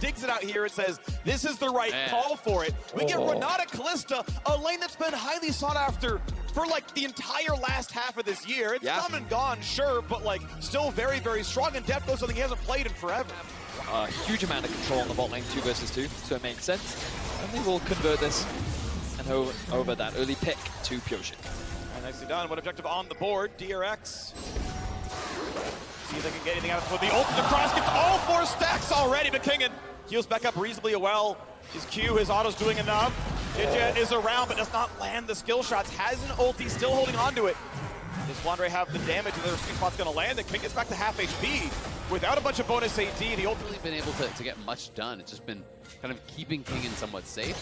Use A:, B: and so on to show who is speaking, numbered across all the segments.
A: digs it out here and says, this is the right call for it. We get Renata Callista, a lane that's been highly sought after for like the entire last half of this year. It's come and gone, sure, but like still very, very strong. And Def goes something he hasn't played in forever.
B: A huge amount of control on the bot lane, 2 versus 2, so it makes sense. And they will convert this and over that early pick to Pyoshik.
A: Nicely done. One objective on the board, DRX. See if they can get anything out of it. The ultimate cross gets all 4 stacks already, but Kingen heals back up reasonably well. His Q, his auto's doing enough. Ninja is around, but does not land the skill shots. Has an ulti, still holding on to it. Does Wandre have the damage that their sweet spot's going to land? And King gets back to half HP. Without a bunch of bonus AD, the ult
C: really been able to get much done. It's just been kind of keeping Kingen somewhat safe.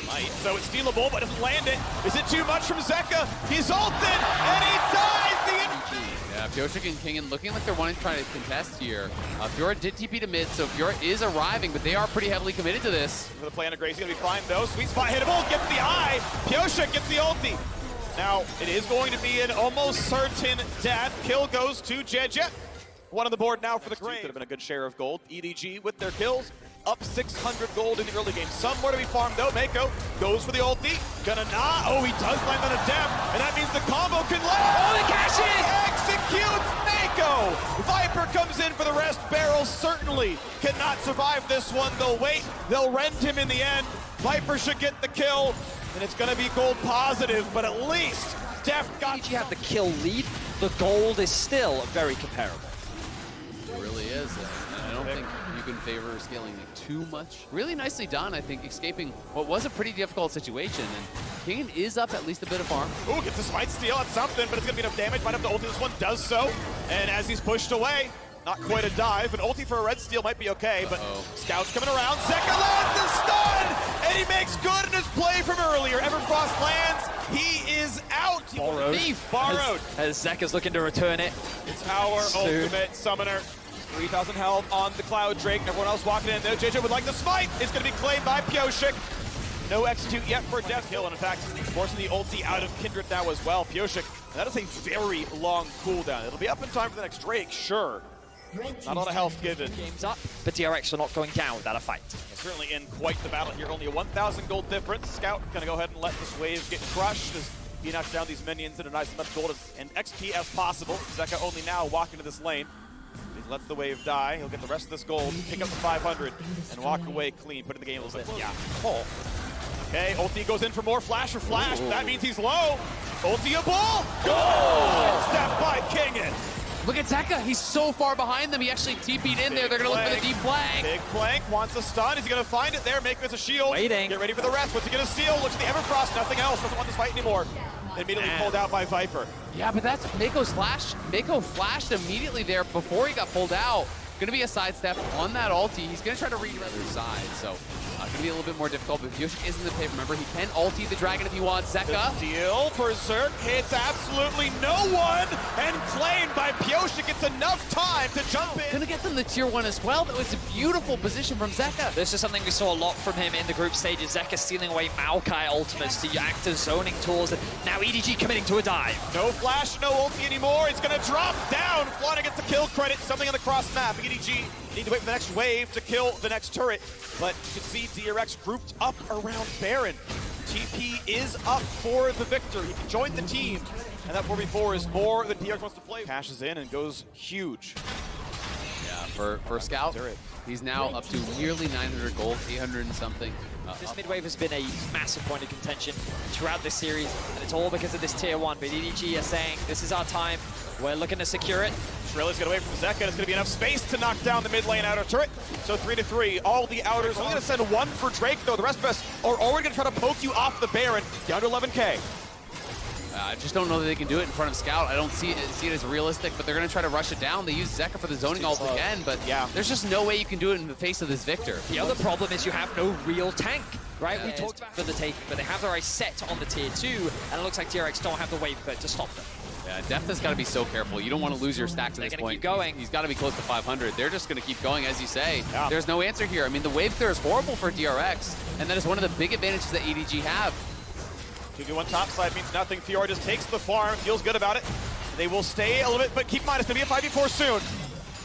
A: Might. So it's stealable, but doesn't land it. Is it too much from Zeka? He's ulted, and he dies! The
C: yeah, Pyoshik and Kingen looking like they're wanting to try to contest here. Fiora did TP to mid, so Fiora is arriving, but they are pretty heavily committed to this.
A: For the play on Grace, he's going to be fine, though. Sweet spot hittable, gets the eye. Pyoshik gets the ulti. Now, it is going to be an almost certain death. Kill goes to Jejet. One on the board now for the Grave. Could have been a good share of gold. EDG with their kills. Up 600 gold in the early game. Somewhere to be farmed though. Mako goes for the ulti. Gonna nah. Oh, he does land on a def. And that means the combo can land.
B: Oh, the cash in!
A: Executes Mako. Viper comes in for the rest. Barrel certainly cannot survive this one. They'll wait. They'll rend him in the end. Viper should get the kill. And it's gonna be gold positive, but at least Def got...
B: EDG have the kill lead. The gold is still very comparable.
C: It really is. I don't think you can favor scaling it too much. Really nicely done, I think, escaping what was a pretty difficult situation. And Kingen is up at least a bit of farm.
A: Ooh, gets a smite steal. That's something, but it's going to be enough damage. Might have to ulti. This one does so. And as he's pushed away, not quite a dive. An ulti for a red steal might be okay, but Scout's coming around. Zeka lands the stun! And he makes good in his play from earlier. Everfrost lands. He is out.
B: Borrowed. As Zeka's looking to return it.
A: It's our ultimate summoner. 3,000 health on the Cloud Drake. Everyone else walking in there. JJ would like the smite. It's going to be claimed by Pyoshik. No execute yet for Death Kill, and in fact, forcing the ulti out of Kindred now as well. Pyoshik, that is a very long cooldown. It'll be up in time for the next Drake, sure. Not a lot of health given.
B: Game's up, but DRX are not going down without a fight.
A: Certainly in quite the battle here. Only a 1,000 gold difference. Scout gonna go ahead and let this wave get crushed as he knocks down these minions in a nice amount of gold and XP as possible. Zeka only now walking to this lane. He lets the wave die. He'll get the rest of this gold, pick up the 500, and walk away clean, putting the game a little bit. Okay, ulti goes in for more flash or flash. That means he's low. Ultiable. Goal! Step by Kingen.
C: Look at Zeka, he's so far behind them. He actually TP'd in there. They're gonna look for the deep flank.
A: Big flank, wants a stun. Is he gonna find it there? Mako a shield.
B: Waiting.
A: Get ready for the rest. What's he gonna steal? Looks at the Everfrost, nothing else. Doesn't want this fight anymore. Immediately pulled out by Viper.
C: Yeah, but that's Mako's flash. Mako flashed immediately there before he got pulled out. Gonna be a sidestep on that ulti. He's gonna try to read the other side, so gonna be a little bit more difficult, but Pyoshik is in the pit. Remember, he can ulti the dragon if he wants. Zeka.
A: Deal for Zerk hits absolutely no one, and claimed by Pyoshik. It's enough time to jump in.
C: Gonna get them the tier 1 as well. That was a beautiful position from Zeka.
B: This is something we saw a lot from him in the group stages. Zeka stealing away Maokai ultimates to act as zoning tools, and now EDG committing to a dive.
A: No flash, no ulti anymore. It's gonna drop down. Flana gets the kill credit. Something on the cross map. EDG need to wait for the next wave to kill the next turret, but you can see DRX grouped up around Baron. TP is up for the victor. He can join the team, and that 4v4 is more than DRX wants to play. Cashes in and goes huge.
C: Yeah, for Scout, he's now up to nearly 900 gold, 800 and something.
B: This mid-wave has been a massive point of contention throughout this series, and it's all because of this tier 1, but EDG are saying, this is our time, we're looking to secure it.
A: Shrilly's get away from Zeka, and it's going to be enough space to knock down the mid lane outer turret. So 3-3, all the outers. Only going to send one for Drake, though. The rest of us are already going to try to poke you off the Baron, down to 11K.
C: I just don't know that they can do it in front of Scout. I don't see it as realistic, but they're going to try to rush it down. They use Zeka for the zoning ult again, but there's just no way you can do it in the face of this Victor.
B: The other problem is you have no real tank, right? We talked about for the take, but they have their eyes set on the tier 2, and it looks like DRX don't have the wave to stop them.
C: Yeah, Def has got to be so careful. You don't want to lose your stacks at this point.
B: Keep going.
C: He's got to be close to 500. They're just going to keep going, as you say. Yeah. There's no answer here. I mean, the wave clear is horrible for DRX, and that is one of the big advantages that EDG have.
A: 2v1 topside means nothing. Fiora just takes the farm, feels good about it. They will stay a little bit, but keep in mind, it's going to be a 5v4 soon.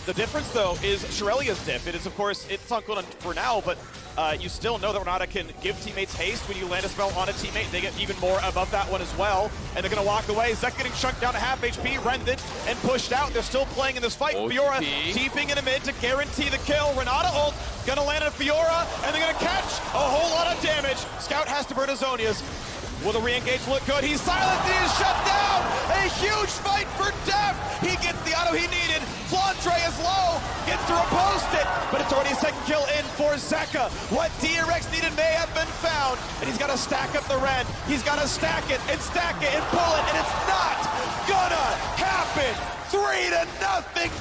A: The difference, though, is Shirelia's diff. It is, of course, it's on cooldown for now, but you still know that Renata can give teammates haste. When you land a spell on a teammate, they get even more above that one as well, and they're going to walk away. Zek getting chunked down to half HP, rended, and pushed out. They're still playing in this fight. Fiora TPing in a mid to guarantee the kill. Renata ult, going to land on Fiora, and they're going to catch a whole lot of damage. Scout has to burn his Zonias. Will the re-engage look good? He's silenced, he is shut down! A huge fight for Def! He gets the auto he needed. Flandre is low, gets to repost it, but it's already a second kill in for Zeka. What DRX needed may have been found, and he's got to stack up the red. He's got to stack it and pull it, and it's not gonna happen! 3-0,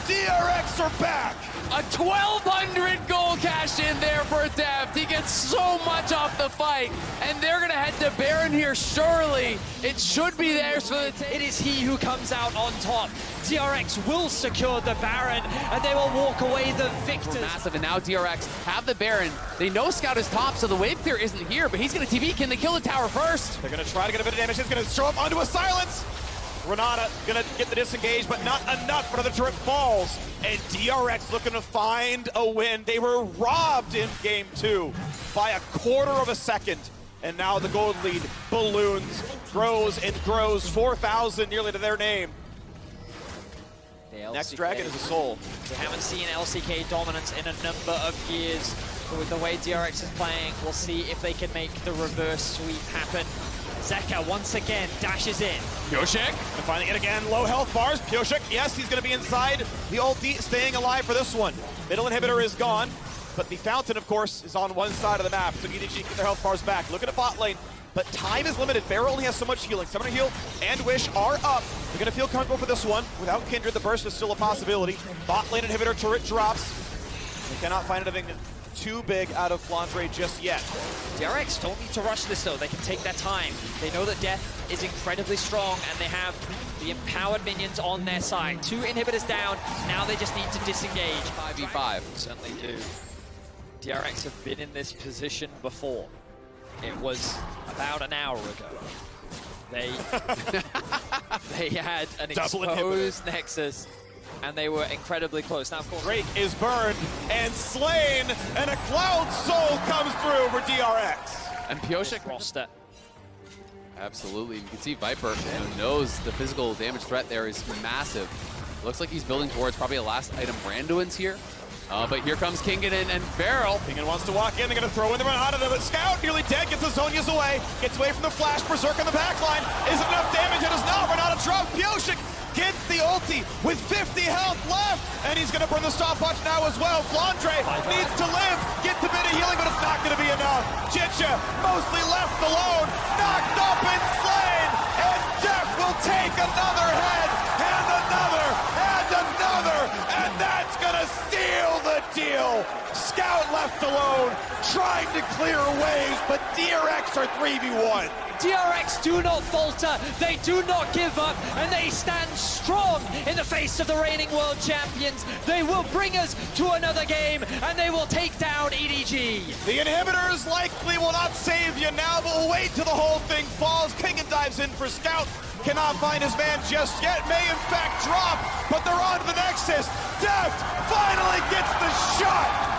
A: DRX are back!
C: A 1,200 goal cash in there for Deft. He gets so much off the fight, and they're gonna head to Baron here, surely. It should be theirs for the take.
B: It is he who comes out on top. DRX will secure the Baron, and they will walk away the victors.
C: Massive, and now DRX have the Baron. They know Scout is top, so the wave clear isn't here, but he's gonna TP. Can they kill the tower first?
A: They're gonna try to get a bit of damage. He's gonna show up onto a silence. Renata gonna get the disengage, but not enough. Another turret falls, and DRX looking to find a win. They were robbed in game 2 by a quarter of a second, and now the gold lead balloons, grows and grows, 4,000 nearly to their name. Next Dragon is a soul.
B: We haven't seen LCK dominance in a number of years, but with the way DRX is playing, we'll see if they can make the reverse sweep happen. Zeka once again dashes in.
A: Pioshik finding it again. Low health bars. Pioshik, yes, he's going to be inside the ulti, staying alive for this one. Middle inhibitor is gone, but the fountain, of course, is on one side of the map. So EDG get their health bars back. Look at the bot lane, but time is limited. Bear only has so much healing. Summoner Heal and Wish are up. They're going to feel comfortable for this one. Without Kindred, the burst is still a possibility. Bot lane inhibitor turret drops. They cannot find anything too big out of Flandre just yet.
B: DRX don't need to rush this though, they can take their time. They know that Death is incredibly strong and they have the empowered minions on their side. 2 inhibitors down, now they just need to disengage.
C: 5v5.
B: Certainly do. DRX have been in this position before. It was about an hour ago. They, they had an exposed Nexus, and they were incredibly close. Now, of course,
A: Drake is burned and slain, and a Cloud Soul comes through for DRX.
C: And Pioshik
B: roster.
C: Absolutely. You can see Viper knows the physical damage threat there is massive. Looks like he's building towards probably a last item Branduin's here. But here comes Kingen and Barrel.
A: Kingen wants to walk in. They're going to throw in the Renata, but Scout nearly dead. Gets the Zonias away. Gets away from the flash. Berserk on the backline. Is it enough damage? It is not. Renata dropped. Pioshik gets the ulti with 50 health left, and he's going to burn the stopwatch now as well. Flandre needs to live, get a bit of healing, but it's not going to be enough. Chicha mostly left alone, knocked up and slain, and Def will take another head, and another, and that's going to steal the deal. Scout left alone, trying to clear waves, but DRX are 3v1.
B: DRX do not falter, they do not give up, and they stand strong in the face of the reigning world champions. They will bring us to another game, and they will take down EDG.
A: The inhibitors likely will not save you now, but we'll wait till the whole thing falls. Kingen dives in for Scout. Cannot find his man just yet. May in fact drop, but they're on to the Nexus. Deft finally gets the shot.